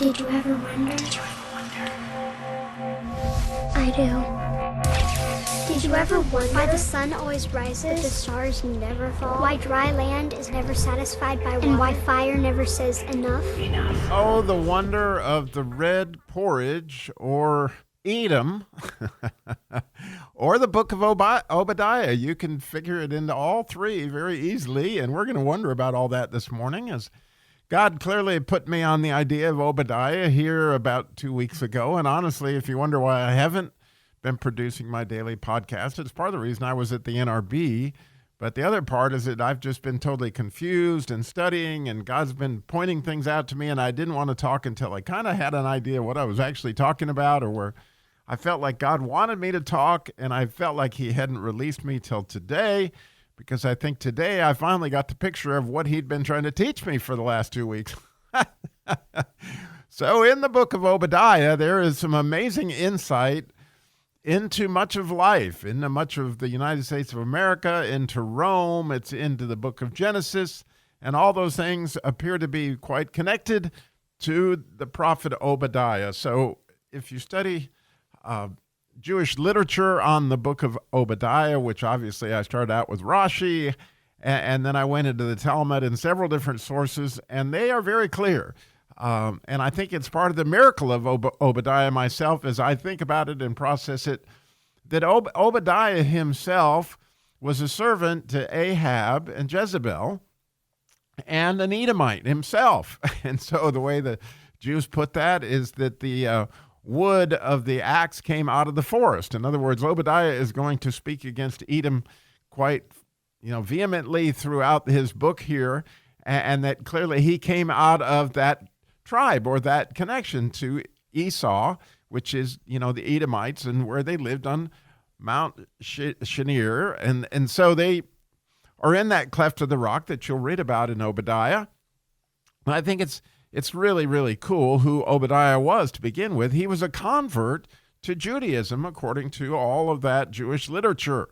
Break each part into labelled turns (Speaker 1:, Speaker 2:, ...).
Speaker 1: Did you ever wonder? I do. Did you ever wonder why the sun always rises, but the stars never fall? Why dry land is never satisfied by water? And why fire never says enough?
Speaker 2: Oh, the wonder of the red porridge, or Edom, or the book of Obadiah. You can figure it into all three very easily, and we're going to wonder about all that this morning, as God clearly put me on the idea of Obadiah here about 2 weeks ago. And honestly, if you wonder why I haven't been producing my daily podcast, it's part of the reason I was at the NRB. But the other part is that I've just been totally confused and studying, and God's been pointing things out to me, and I didn't want to talk until I kind of had an idea what I was actually talking about, or where I felt like God wanted me to talk, and I felt like he hadn't released me till today, because I think today I finally got the picture of what he'd been trying to teach me for the last 2 weeks. So in the book of Obadiah, there is some amazing insight into much of life, into much of the United States of America, into Rome. It's into the book of Genesis, and all those things appear to be quite connected to the prophet Obadiah. So if you study Jewish literature on the book of Obadiah, which obviously I started out with Rashi, and then I went into the Talmud and several different sources, and they are very clear. And I think it's part of the miracle of Obadiah myself, as I think about it and process it, that Obadiah himself was a servant to Ahab and Jezebel and an Edomite himself. And so the way the Jews put that is that the wood of the axe came out of the forest. In other words, Obadiah is going to speak against Edom quite, vehemently throughout his book here, and that clearly he came out of that tribe or that connection to Esau, which is, the Edomites, and where they lived on Mount Shinir. And so they are in that cleft of the rock that you'll read about in Obadiah. And I think it's really, really cool who Obadiah was to begin with. He was a convert to Judaism, according to all of that Jewish literature.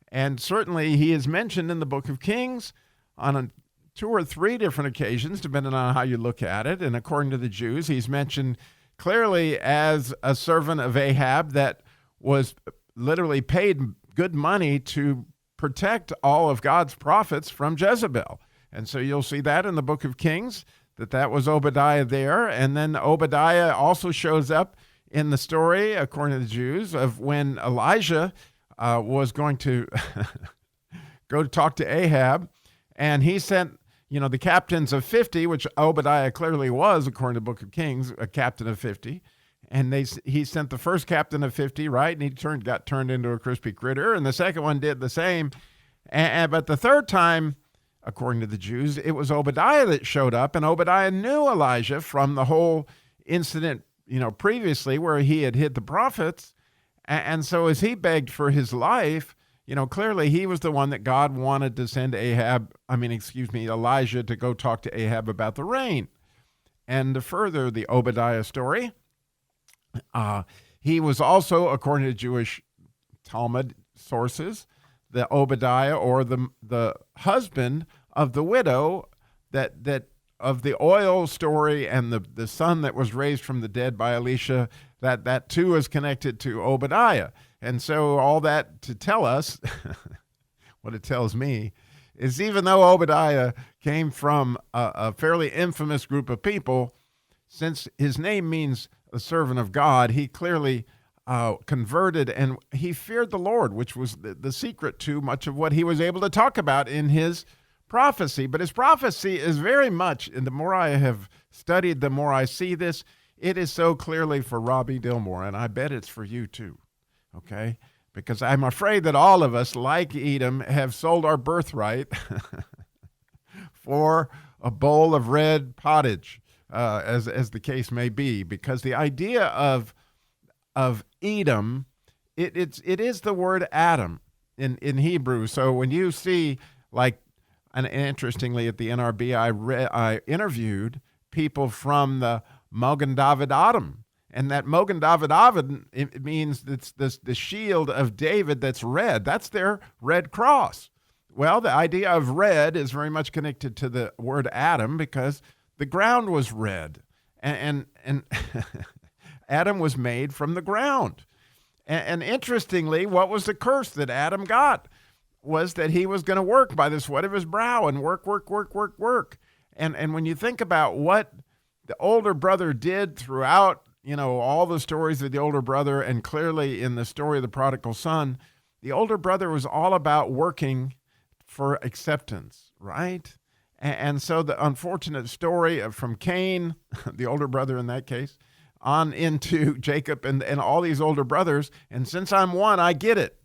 Speaker 2: And certainly he is mentioned in the book of Kings on 2 or 3 different occasions, depending on how you look at it. And according to the Jews, he's mentioned clearly as a servant of Ahab that was literally paid good money to protect all of God's prophets from Jezebel. And so you'll see that in the book of Kings, that was Obadiah there. And then Obadiah also shows up in the story, according to the Jews, of when Elijah was going to go to talk to Ahab, and he sent the captains of 50, which Obadiah clearly was, according to the book of Kings, a captain of 50. And he sent the first captain of 50, right? And he got turned into a crispy critter. And the second one did the same. But the third time, according to the Jews, it was Obadiah that showed up. And Obadiah knew Elijah from the whole incident, previously where he had hid the prophets. And so as he begged for his life, clearly he was the one that God wanted to send Elijah to go talk to Ahab about the rain. And to further the Obadiah story, he was also, according to Jewish Talmud sources, the Obadiah, or the husband of the widow that of the oil story, and the son that was raised from the dead by Elisha, that too is connected to Obadiah. And so all that to tell us, what it tells me, is even though Obadiah came from a fairly infamous group of people, since his name means a servant of God, he clearly converted, and he feared the Lord, which was the secret to much of what he was able to talk about in his prophecy. But his prophecy is very much, and the more I have studied, the more I see this, it is so clearly for Robbie Dillmore, and I bet it's for you too, okay? Because I'm afraid that all of us, like Edom, have sold our birthright for a bowl of red pottage, as the case may be. Because the idea of Edom, it is the word Adam in Hebrew. So when you see, and interestingly at the NRB, I interviewed people from the Mogen David Adam. And that Mogen David David, it means it's the shield of David that's red. That's their red cross. Well, the idea of red is very much connected to the word Adam, because the ground was red. And Adam was made from the ground. And interestingly, what was the curse that Adam got? Was that he was going to work by the sweat of his brow and work. And when you think about what the older brother did throughout, all the stories of the older brother, and clearly in the story of the prodigal son, the older brother was all about working for acceptance, right? And so the unfortunate story from Cain, the older brother in that case, on into Jacob and all these older brothers. And since I'm one, I get it.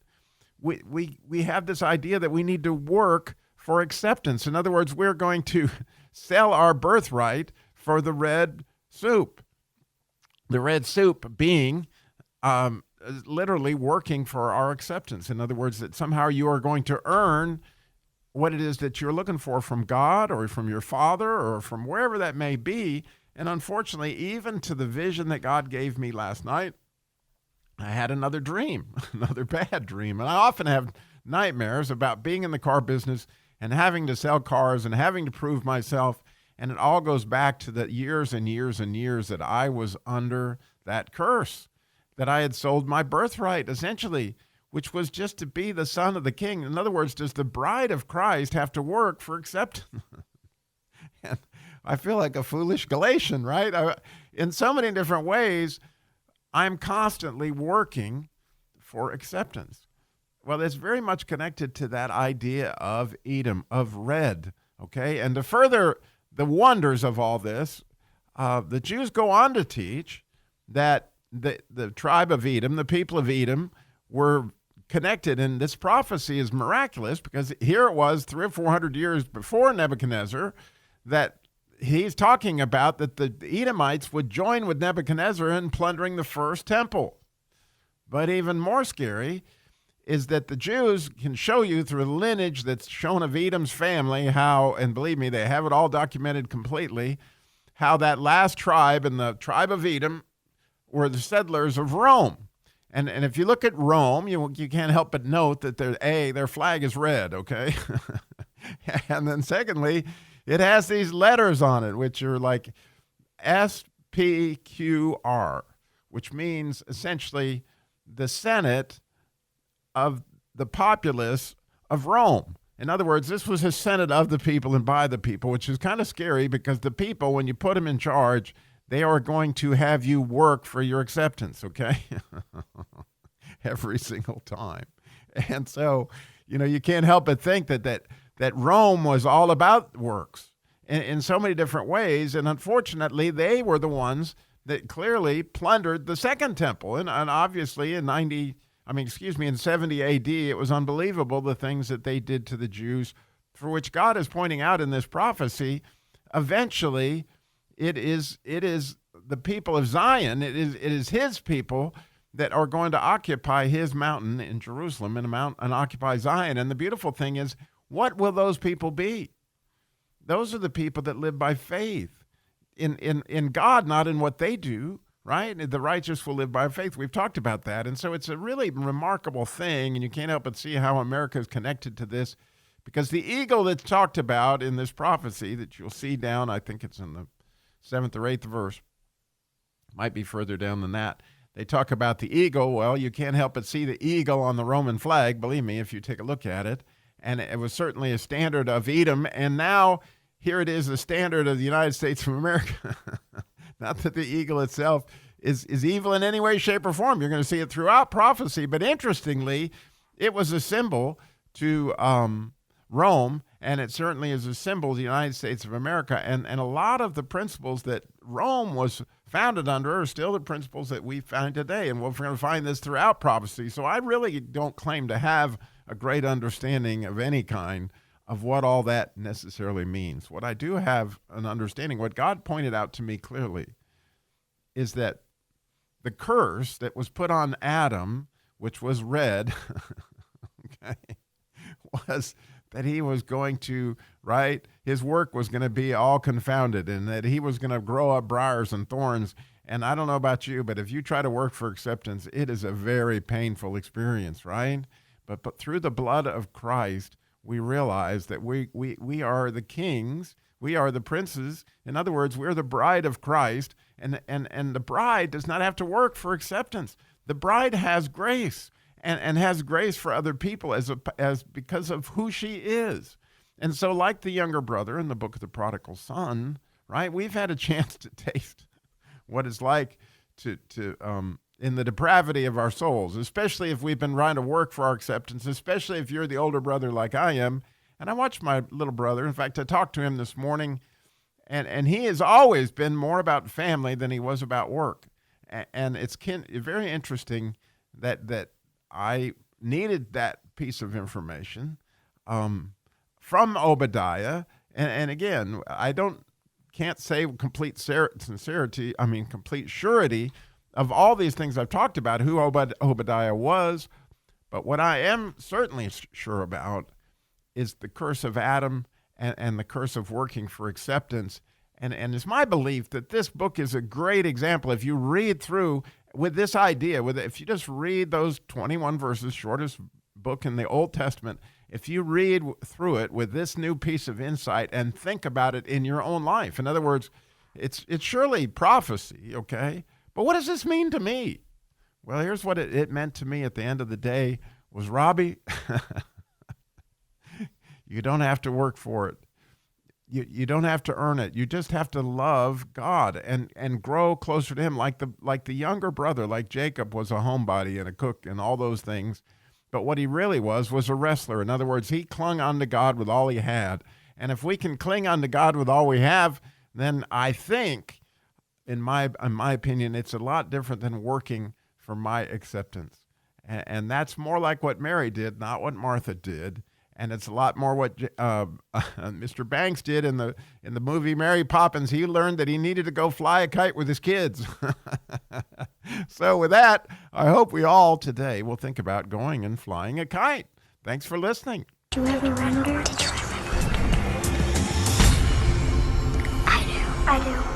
Speaker 2: We have this idea that we need to work for acceptance. In other words, we're going to sell our birthright for the red soup. The red soup being literally working for our acceptance. In other words, that somehow you are going to earn what it is that you're looking for from God or from your father or from wherever that may be. And unfortunately, even to the vision that God gave me last night, I had another dream, another bad dream. And I often have nightmares about being in the car business and having to sell cars and having to prove myself. And it all goes back to the years and years and years that I was under that curse, that I had sold my birthright, essentially, which was just to be the son of the king. In other words, does the bride of Christ have to work for acceptance? And I feel like a foolish Galatian, right? In so many different ways, I'm constantly working for acceptance. Well, it's very much connected to that idea of Edom, of red, okay? And to further the wonders of all this, the Jews go on to teach that the tribe of Edom, the people of Edom, were connected, and this prophecy is miraculous because here it was 300 or 400 years before Nebuchadnezzar that he's talking about that the Edomites would join with Nebuchadnezzar in plundering the first temple. But even more scary is that the Jews can show you through the lineage that's shown of Edom's family how, and believe me, they have it all documented completely, how that last tribe and the tribe of Edom were the settlers of Rome. And if you look at Rome, you can't help but note that their flag is red, okay? And then secondly, it has these letters on it, which are like SPQR, which means essentially the Senate of the populace of Rome. In other words, this was a Senate of the people and by the people, which is kind of scary because the people, when you put them in charge, they are going to have you work for your acceptance, okay? Every single time. And so, you can't help but think that Rome was all about works in so many different ways. And unfortunately, they were the ones that clearly plundered the second temple. And obviously in 70 AD, it was unbelievable the things that they did to the Jews, for which God is pointing out in this prophecy. Eventually, it is the people of Zion, it is his people that are going to occupy his mountain in Jerusalem and occupy Zion. And the beautiful thing is, what will those people be? Those are the people that live by faith in God, not in what they do, right? The righteous will live by faith. We've talked about that. And so it's a really remarkable thing, and you can't help but see how America is connected to this, because the eagle that's talked about in this prophecy that you'll see down, I think it's in the 7th or 8th verse, might be further down than that. They talk about the eagle. Well, you can't help but see the eagle on the Roman flag, believe me, if you take a look at it. And it was certainly a standard of Edom. And now here it is, a standard of the United States of America. Not that the eagle itself is evil in any way, shape, or form. You're going to see it throughout prophecy. But interestingly, it was a symbol to Rome, and it certainly is a symbol of the United States of America. And a lot of the principles that Rome was founded under are still the principles that we find today. And we're going to find this throughout prophecy. So I really don't claim to have a great understanding of any kind of what all that necessarily means. What I do have an understanding, what God pointed out to me clearly, is that the curse that was put on Adam, which was red, okay, was that he was going to, right, his work was going to be all confounded, and that he was going to grow up briars and thorns. And I don't know about you, but if you try to work for acceptance, it is a very painful experience, right? But through the blood of Christ, we realize that we are the kings, we are the princes. In other words, we're the bride of Christ, And the bride does not have to work for acceptance. The bride has grace and has grace for other people as because of who she is. And so, like the younger brother in the book of the prodigal son, right? We've had a chance to taste what it's like to in the depravity of our souls, especially if we've been trying to work for our acceptance, especially if you're the older brother like I am. And I watched my little brother. In fact, I talked to him this morning, and he has always been more about family than he was about work. And it's very interesting that I needed that piece of information from Obadiah. And again, can't say complete sincerity, complete surety of all these things I've talked about, who Obadiah was. But what I am certainly sure about is the curse of Adam and the curse of working for acceptance. And it's my belief that this book is a great example. If you read through with this idea, if you just read those 21 verses, shortest book in the Old Testament, if you read through it with this new piece of insight and think about it in your own life. In other words, it's surely prophecy, okay? But what does this mean to me? Well, here's what it meant to me at the end of the day was, Robbie, you don't have to work for it. You don't have to earn it. You just have to love God and grow closer to him, like the younger brother, like Jacob was a homebody and a cook and all those things. But what he really was a wrestler. In other words, he clung on to God with all he had. And if we can cling on to God with all we have, then I think, in my opinion, it's a lot different than working for my acceptance. And that's more like what Mary did, not what Martha did. And it's a lot more what Mr. Banks did in the movie Mary Poppins. He learned that he needed to go fly a kite with his kids. So with that, I hope we all today will think about going and flying a kite. Thanks for listening.
Speaker 1: Did you ever wonder? I do.